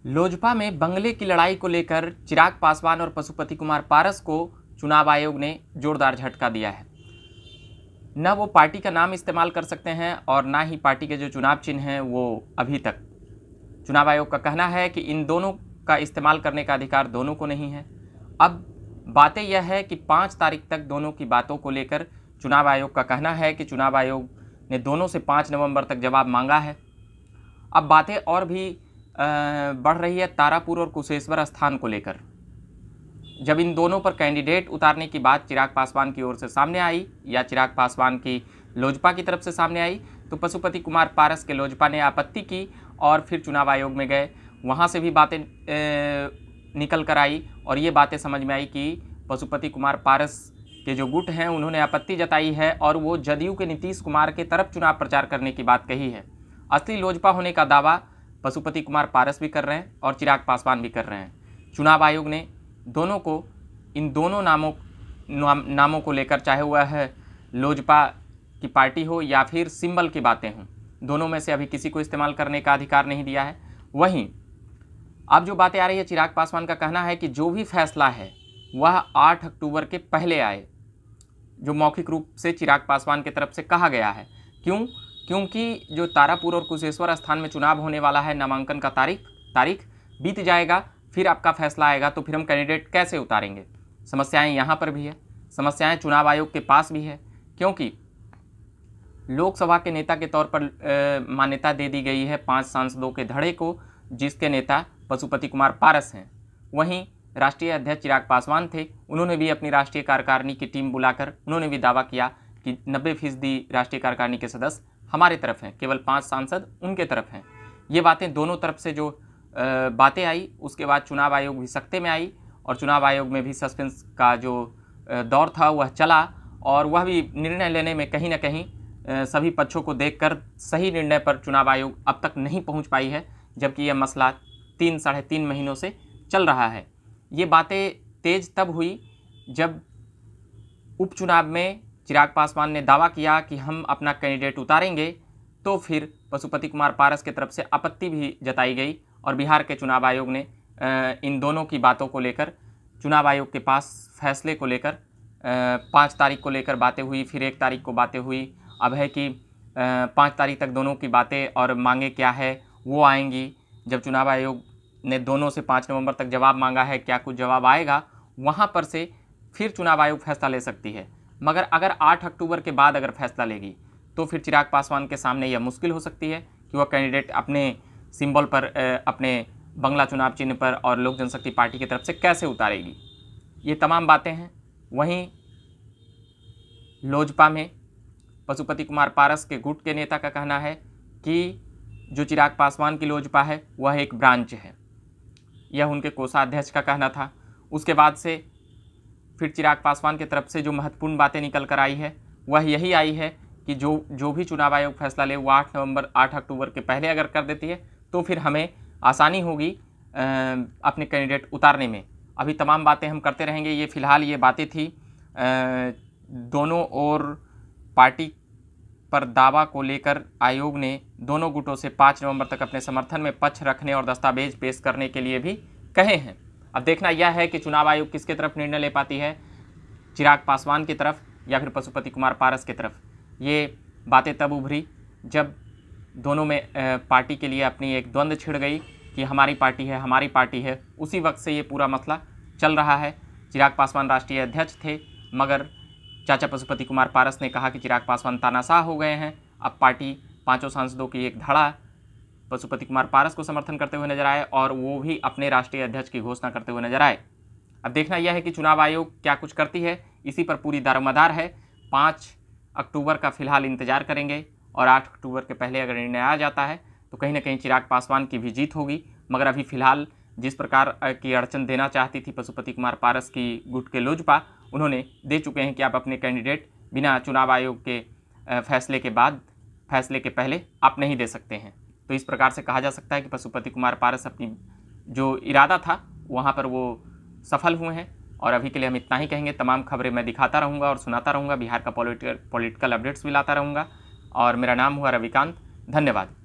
लोजपा में बंगले की लड़ाई को लेकर चिराग पासवान और पशुपति कुमार पारस को चुनाव आयोग ने जोरदार झटका दिया है। न वो पार्टी का नाम इस्तेमाल कर सकते हैं और ना ही पार्टी के जो चुनाव चिन्ह हैं वो अभी तक। चुनाव आयोग का कहना है कि इन दोनों का इस्तेमाल करने का अधिकार दोनों को नहीं है। अब बातें यह है कि 5 तारीख तक दोनों की बातों को लेकर चुनाव आयोग का कहना है कि चुनाव आयोग ने दोनों से 5 नवंबर तक जवाब मांगा है। अब बातें और भी बढ़ रही है तारापुर और कुशेश्वर स्थान को लेकर। जब इन दोनों पर कैंडिडेट उतारने की बात चिराग पासवान की ओर से सामने आई या चिराग पासवान की लोजपा की तरफ से सामने आई तो पशुपति कुमार पारस के लोजपा ने आपत्ति की और फिर चुनाव आयोग में गए। वहाँ से भी बातें निकल कर आई और ये बातें समझ में आई कि पशुपति कुमार पारस के जो गुट हैं उन्होंने आपत्ति जताई है और वो जदयू के नीतीश कुमार के तरफ चुनाव प्रचार करने की बात कही है। असली लोजपा होने का दावा पशुपति कुमार पारस भी कर रहे हैं और चिराग पासवान भी कर रहे हैं। चुनाव आयोग ने दोनों को इन दोनों नामों को लेकर, चाहे वह है लोजपा की पार्टी हो या फिर सिंबल की बातें हों, दोनों में से अभी किसी को इस्तेमाल करने का अधिकार नहीं दिया है। वहीं अब जो बातें आ रही है, चिराग पासवान का कहना है कि जो भी फैसला है वह 8 अक्टूबर के पहले आए, जो मौखिक रूप से चिराग पासवान की तरफ से कहा गया है। क्योंकि जो तारापुर और कुशेश्वर स्थान में चुनाव होने वाला है, नामांकन का तारीख बीत जाएगा, फिर आपका फैसला आएगा तो फिर हम कैंडिडेट कैसे उतारेंगे। समस्याएं यहाँ पर भी है, समस्याएं चुनाव आयोग के पास भी है, क्योंकि लोकसभा के नेता के तौर पर मान्यता दे दी गई है 5 सांसदों के धड़े को, जिसके नेता पशुपति कुमार पारस हैं। वहीं राष्ट्रीय अध्यक्ष चिराग पासवान थे, उन्होंने भी अपनी राष्ट्रीय कार्यकारिणी की टीम बुलाकर उन्होंने भी दावा किया कि 90% राष्ट्रीय कार्यकारिणी के सदस्य हमारे तरफ हैं, केवल 5 सांसद उनके तरफ हैं। ये बातें दोनों तरफ से जो बातें आई, उसके बाद चुनाव आयोग भी सख्ते में आई और चुनाव आयोग में भी सस्पेंस का जो दौर था वह चला और वह भी निर्णय लेने में कहीं ना कहीं सभी पक्षों को देखकर सही निर्णय पर चुनाव आयोग अब तक नहीं पहुंच पाई है, जबकि यह मसला 3 साढ़े 3 महीनों से चल रहा है। ये बातें तेज तब हुई जब उपचुनाव में चिराग पासवान ने दावा किया कि हम अपना कैंडिडेट उतारेंगे, तो फिर पशुपति कुमार पारस की तरफ से आपत्ति भी जताई गई और बिहार के चुनाव आयोग ने इन दोनों की बातों को लेकर चुनाव आयोग के पास फैसले को लेकर 5 तारीख को लेकर बातें हुई, फिर 1 तारीख को बातें हुई। अब है कि 5 तारीख तक दोनों की बातें और मांगे क्या है वो आएंगी। जब चुनाव आयोग ने दोनों से 5 नवंबर तक जवाब मांगा है, क्या कुछ जवाब आएगा, वहाँ पर से फिर चुनाव आयोग फैसला ले सकती है। मगर अगर 8 अक्टूबर के बाद अगर फैसला लेगी तो फिर चिराग पासवान के सामने यह मुश्किल हो सकती है कि वह कैंडिडेट अपने सिंबल पर, अपने बंगला चुनाव चिन्ह पर और लोक जनशक्ति पार्टी की तरफ से कैसे उतारेगी। ये तमाम बातें हैं। वहीं लोजपा में पशुपति कुमार पारस के गुट के नेता का कहना है कि जो चिराग पासवान की लोजपा है वह एक ब्रांच है, यह उनके कोषाध्यक्ष का कहना था। उसके बाद से फिर चिराग पासवान की तरफ से जो महत्वपूर्ण बातें निकल कर आई है वह यही आई है कि जो भी चुनाव आयोग फैसला ले वो 8 अक्टूबर के पहले अगर कर देती है तो फिर हमें आसानी होगी अपने कैंडिडेट उतारने में। अभी तमाम बातें हम करते रहेंगे। ये फ़िलहाल ये बातें थी दोनों और पार्टी पर दावा को लेकर आयोग ने दोनों गुटों से 5 नवंबर तक अपने समर्थन में पक्ष रखने और दस्तावेज पेश करने के लिए भी कहे हैं। अब देखना यह है कि चुनाव आयोग किसके तरफ निर्णय ले पाती है, चिराग पासवान की तरफ या फिर पशुपति कुमार पारस की तरफ। ये बातें तब उभरी जब दोनों में पार्टी के लिए अपनी एक द्वंद्व छिड़ गई कि हमारी पार्टी है। उसी वक्त से ये पूरा मसला चल रहा है। चिराग पासवान राष्ट्रीय अध्यक्ष थे, मगर चाचा पशुपति कुमार पारस ने कहा कि चिराग पासवान तानाशाह हो गए हैं। अब पार्टी 5 सांसदों की एक धड़ा पशुपति कुमार पारस को समर्थन करते हुए नजर आए और वो भी अपने राष्ट्रीय अध्यक्ष की घोषणा करते हुए नजर आए। अब देखना यह है कि चुनाव आयोग क्या कुछ करती है, इसी पर पूरी दारोमदार है। 5 अक्टूबर का फिलहाल इंतजार करेंगे और 8 अक्टूबर के पहले अगर निर्णय आ जाता है तो कहीं ना कहीं चिराग पासवान की भी जीत होगी। मगर अभी फ़िलहाल जिस प्रकार की अड़चन देना चाहती थी पशुपति कुमार पारस की गुट के लोजपा, उन्होंने दे चुके हैं कि आप अपने कैंडिडेट बिना चुनाव आयोग के फैसले के पहले आप नहीं दे सकते हैं। तो इस प्रकार से कहा जा सकता है कि पशुपति कुमार पारस अपनी जो इरादा था वहाँ पर वो सफल हुए हैं। और अभी के लिए हम इतना ही कहेंगे। तमाम खबरें मैं दिखाता रहूँगा और सुनाता रहूँगा, बिहार का पॉलिटिकल अपडेट्स भी लाता रहूँगा। और मेरा नाम हुआ रविकांत। धन्यवाद।